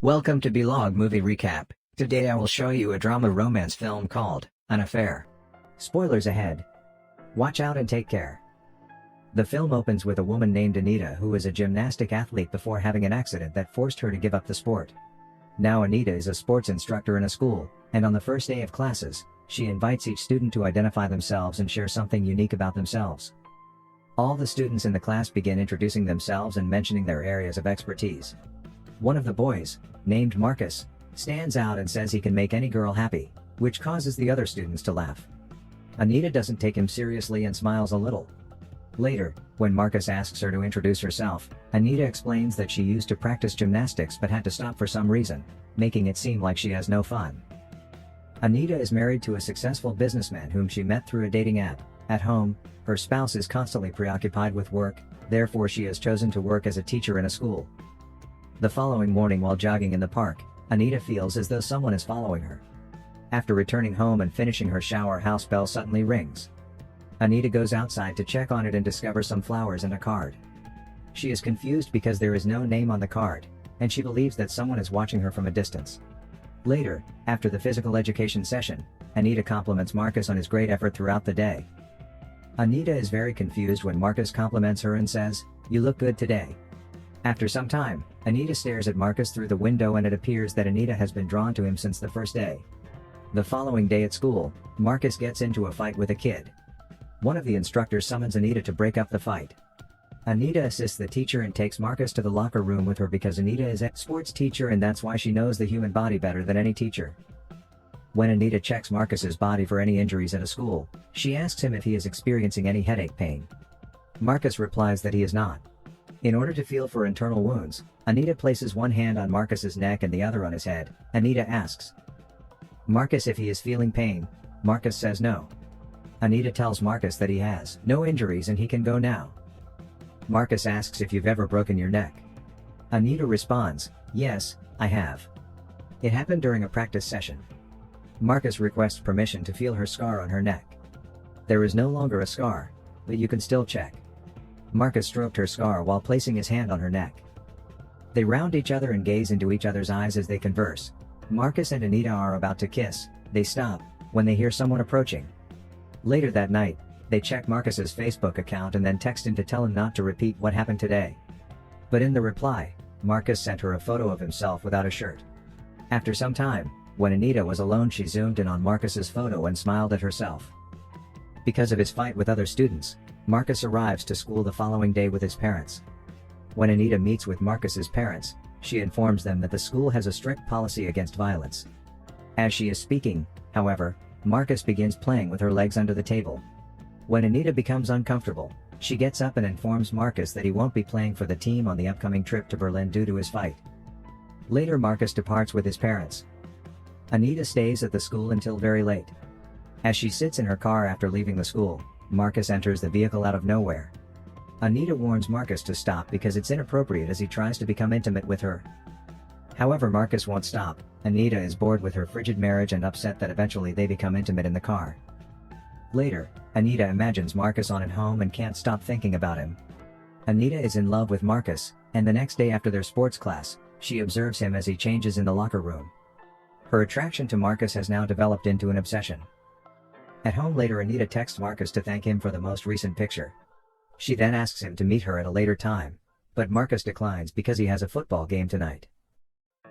Welcome to Bilog Movie Recap. Today I will show you a drama romance film called An Affair. Spoilers ahead. Watch out and take care. The film opens with a woman named Anita who is a gymnastic athlete before having an accident that forced her to give up the sport. Now Anita is a sports instructor in a school, and on the first day of classes, she invites each student to identify themselves and share something unique about themselves. All the students in the class begin introducing themselves and mentioning their areas of expertise. One of the boys, named Marcus, stands out and says he can make any girl happy, which causes the other students to laugh. Anita doesn't take him seriously and smiles a little. Later, when Marcus asks her to introduce herself, Anita explains that she used to practice gymnastics but had to stop for some reason, making it seem like she has no fun. Anita is married to a successful businessman whom she met through a dating app. At home, her spouse is constantly preoccupied with work, therefore she has chosen to work as a teacher in a school. The following morning while jogging in the park, Anita feels as though someone is following her. After returning home and finishing her shower, house bell suddenly rings. Anita goes outside to check on it and discovers some flowers and a card. She is confused because there is no name on the card, and she believes that someone is watching her from a distance. Later, after the physical education session, Anita compliments Marcus on his great effort throughout the day. Anita is very confused when Marcus compliments her and says, "You look good today." After some time, Anita stares at Marcus through the window and it appears that Anita has been drawn to him since the first day. The following day at school, Marcus gets into a fight with a kid. One of the instructors summons Anita to break up the fight. Anita assists the teacher and takes Marcus to the locker room with her because Anita is a sports teacher and that's why she knows the human body better than any teacher. When Anita checks Marcus's body for any injuries at a school, she asks him if he is experiencing any headache pain. Marcus replies that he is not. In order to feel for internal wounds, Anita places one hand on Marcus's neck and the other on his head. Anita asks Marcus if he is feeling pain. Marcus says no. Anita tells Marcus that he has no injuries and he can go now. Marcus asks if you've ever broken your neck. Anita responds, "Yes, I have. It happened during a practice session." Marcus requests permission to feel her scar on her neck. There is no longer a scar, but you can still check. Marcus stroked her scar while placing his hand on her neck. They round each other and gaze into each other's eyes as they converse. Marcus and Anita are about to kiss. They stop when they hear someone approaching. Later that night, they check Marcus's Facebook account and then text him to tell him not to repeat what happened today. But in the reply, Marcus sent her a photo of himself without a shirt. After some time, when Anita was alone, she zoomed in on Marcus's photo and smiled at herself. Because of his fight with other students, Marcus arrives to school the following day with his parents. When Anita meets with Marcus's parents, she informs them that the school has a strict policy against violence. As she is speaking, however, Marcus begins playing with her legs under the table. When Anita becomes uncomfortable, she gets up and informs Marcus that he won't be playing for the team on the upcoming trip to Berlin due to his fight. Later Marcus departs with his parents. Anita stays at the school until very late. As she sits in her car after leaving the school, Marcus enters the vehicle out of nowhere. Anita warns Marcus to stop because it's inappropriate as he tries to become intimate with her. However, Marcus won't stop. Anita is bored with her frigid marriage and upset that eventually they become intimate in the car. Later, Anita imagines Marcus on at home and can't stop thinking about him. Anita is in love with Marcus, and the next day after their sports class, she observes him as he changes in the locker room. Her attraction to Marcus has now developed into an obsession. At home later, Anita texts Marcus to thank him for the most recent picture. She then asks him to meet her at a later time, but Marcus declines because he has a football game tonight.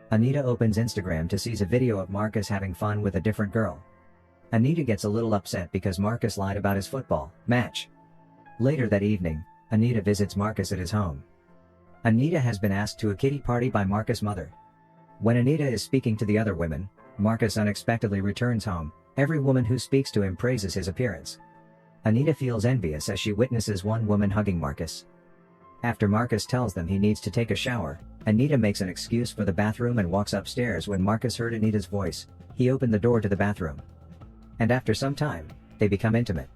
Anita opens Instagram to see a video of Marcus having fun with a different girl. Anita gets a little upset because Marcus lied about his football match. Later that evening, Anita visits Marcus at his home. Anita has been asked to a kiddie party by Marcus' mother. When Anita is speaking to the other women, Marcus unexpectedly returns home. Every woman who speaks to him praises his appearance. Anita feels envious as she witnesses one woman hugging Marcus. After Marcus tells them he needs to take a shower, Anita makes an excuse for the bathroom and walks upstairs. When Marcus heard Anita's voice, he opened the door to the bathroom. And after some time, they become intimate.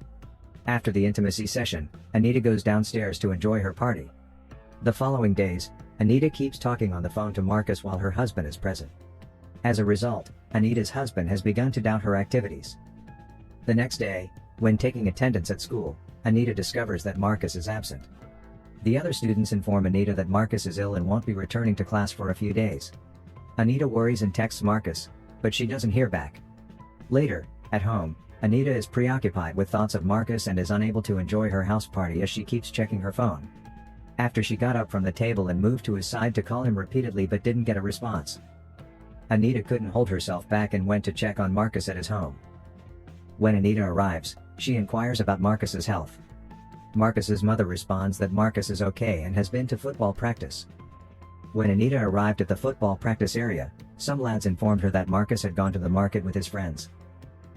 After the intimacy session, Anita goes downstairs to enjoy her party. The following days, Anita keeps talking on the phone to Marcus while her husband is present. As a result, Anita's husband has begun to doubt her activities. The next day, when taking attendance at school, Anita discovers that Marcus is absent. The other students inform Anita that Marcus is ill and won't be returning to class for a few days. Anita worries and texts Marcus, but she doesn't hear back. Later, at home, Anita is preoccupied with thoughts of Marcus and is unable to enjoy her house party as she keeps checking her phone. After she got up from the table and moved to his side to call him repeatedly but didn't get a response, Anita couldn't hold herself back and went to check on Marcus at his home. When Anita arrives, she inquires about Marcus's health. Marcus's mother responds that Marcus is okay and has been to football practice. When Anita arrived at the football practice area, some lads informed her that Marcus had gone to the market with his friends.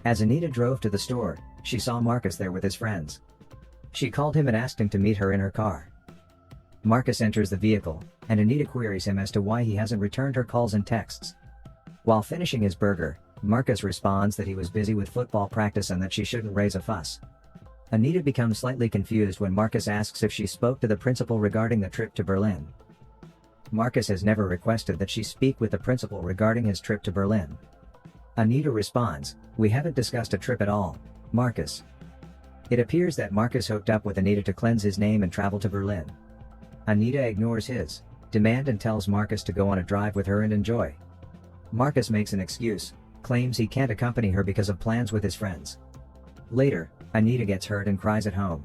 As Anita drove to the store, she saw Marcus there with his friends. She called him and asked him to meet her in her car. Marcus enters the vehicle, and Anita queries him as to why he hasn't returned her calls and texts. While finishing his burger, Marcus responds that he was busy with football practice and that she shouldn't raise a fuss. Anita becomes slightly confused when Marcus asks if she spoke to the principal regarding the trip to Berlin. Marcus has never requested that she speak with the principal regarding his trip to Berlin. Anita responds, "We haven't discussed a trip at all, Marcus." It appears that Marcus hooked up with Anita to cleanse his name and travel to Berlin. Anita ignores his demand and tells Marcus to go on a drive with her and enjoy. Marcus makes an excuse, claims he can't accompany her because of plans with his friends. Later, Anita gets hurt and cries at home.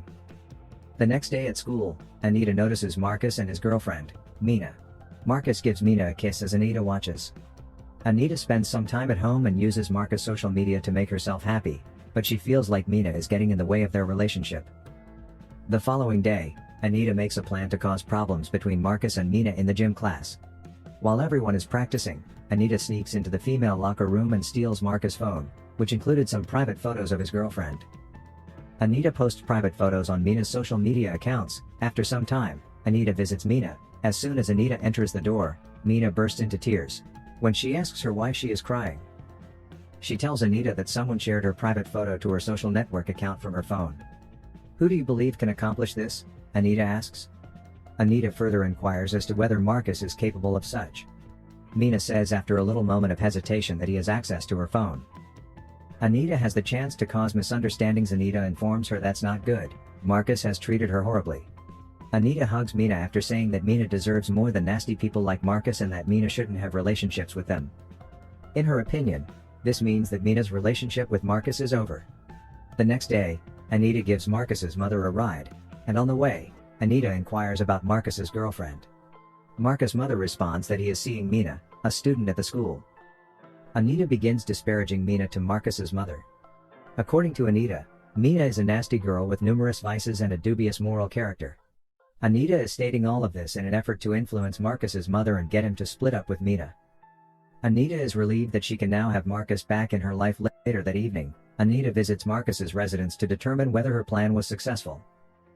The next day at school, Anita notices Marcus and his girlfriend, Mina. Marcus gives Mina a kiss as Anita watches. Anita spends some time at home and uses Marcus' social media to make herself happy, but she feels like Mina is getting in the way of their relationship. The following day, Anita makes a plan to cause problems between Marcus and Mina in the gym class. While everyone is practicing, Anita sneaks into the female locker room and steals Marcus' phone, which included some private photos of his girlfriend. Anita posts private photos on Mina's social media accounts. After some time, Anita visits Mina. As soon as Anita enters the door, Mina bursts into tears. When she asks her why she is crying, she tells Anita that someone shared her private photo to her social network account from her phone. "Who do you believe can accomplish this?" Anita asks. Anita further inquires as to whether Marcus is capable of such. Mina says after a little moment of hesitation that he has access to her phone. Anita has the chance to cause misunderstandings. Anita informs her that's not good. Marcus has treated her horribly. Anita hugs Mina after saying that Mina deserves more than nasty people like Marcus and that Mina shouldn't have relationships with them. In her opinion, this means that Mina's relationship with Marcus is over. The next day, Anita gives Marcus's mother a ride, and on the way, Anita inquires about Marcus's girlfriend. Marcus' mother responds that he is seeing Mina, a student at the school. Anita begins disparaging Mina to Marcus's mother. According to Anita, Mina is a nasty girl with numerous vices and a dubious moral character. Anita is stating all of this in an effort to influence Marcus's mother and get him to split up with Mina. Anita is relieved that she can now have Marcus back in her life. Later that evening, Anita visits Marcus's residence to determine whether her plan was successful.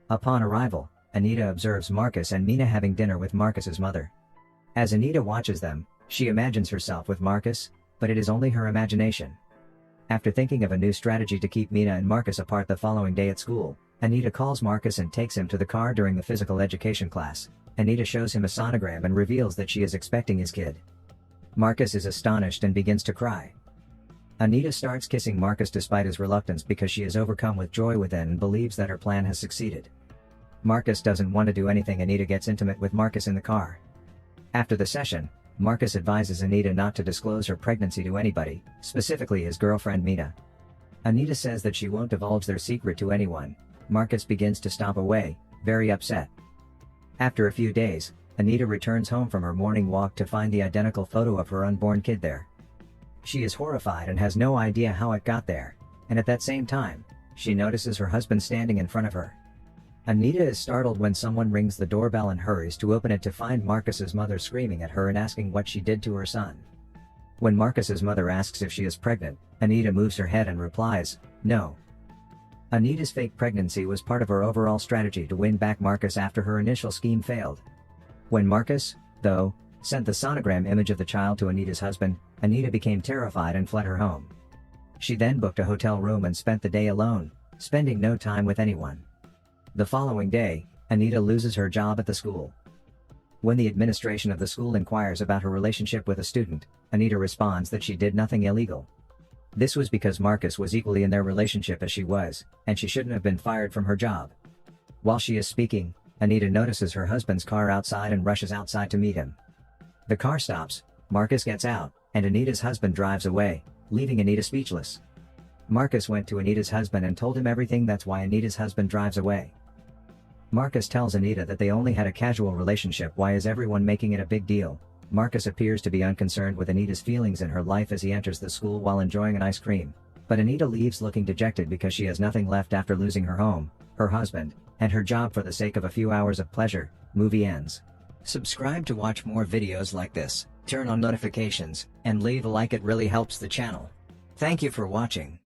Upon arrival, Anita observes Marcus and Mina having dinner with Marcus's mother. As Anita watches them, she imagines herself with Marcus, but it is only her imagination. After thinking of a new strategy to keep Mina and Marcus apart the following day at school, Anita calls Marcus and takes him to the car during the physical education class. Anita shows him a sonogram and reveals that she is expecting his kid. Marcus is astonished and begins to cry. Anita starts kissing Marcus despite his reluctance because she is overcome with joy within and believes that her plan has succeeded. Marcus doesn't want to do anything. Anita gets intimate with Marcus in the car. After the session, Marcus advises Anita not to disclose her pregnancy to anybody, specifically his girlfriend Mina. Anita says that she won't divulge their secret to anyone. Marcus begins to stomp away, very upset. After a few days, Anita returns home from her morning walk to find the identical photo of her unborn kid there. She is horrified and has no idea how it got there, and at that same time, she notices her husband standing in front of her. Anita is startled when someone rings the doorbell and hurries to open it to find Marcus's mother screaming at her and asking what she did to her son. When Marcus's mother asks if she is pregnant, Anita moves her head and replies, "No." Anita's fake pregnancy was part of her overall strategy to win back Marcus after her initial scheme failed. When Marcus, though, sent the sonogram image of the child to Anita's husband, Anita became terrified and fled her home. She then booked a hotel room and spent the day alone, spending no time with anyone. The following day, Anita loses her job at the school. When the administration of the school inquires about her relationship with a student, Anita responds that she did nothing illegal. This was because Marcus was equally in their relationship as she was, and she shouldn't have been fired from her job. While she is speaking, Anita notices her husband's car outside and rushes outside to meet him. The car stops, Marcus gets out, and Anita's husband drives away, leaving Anita speechless. Marcus went to Anita's husband and told him everything. That's why Anita's husband drives away. Marcus tells Anita that they only had a casual relationship. Why is everyone making it a big deal? Marcus appears to be unconcerned with Anita's feelings in her life as he enters the school while enjoying an ice cream. But Anita leaves looking dejected because she has nothing left after losing her home, her husband, and her job for the sake of a few hours of pleasure. Movie ends. Subscribe to watch more videos like this, turn on notifications, and leave a like. It really helps the channel. Thank you for watching.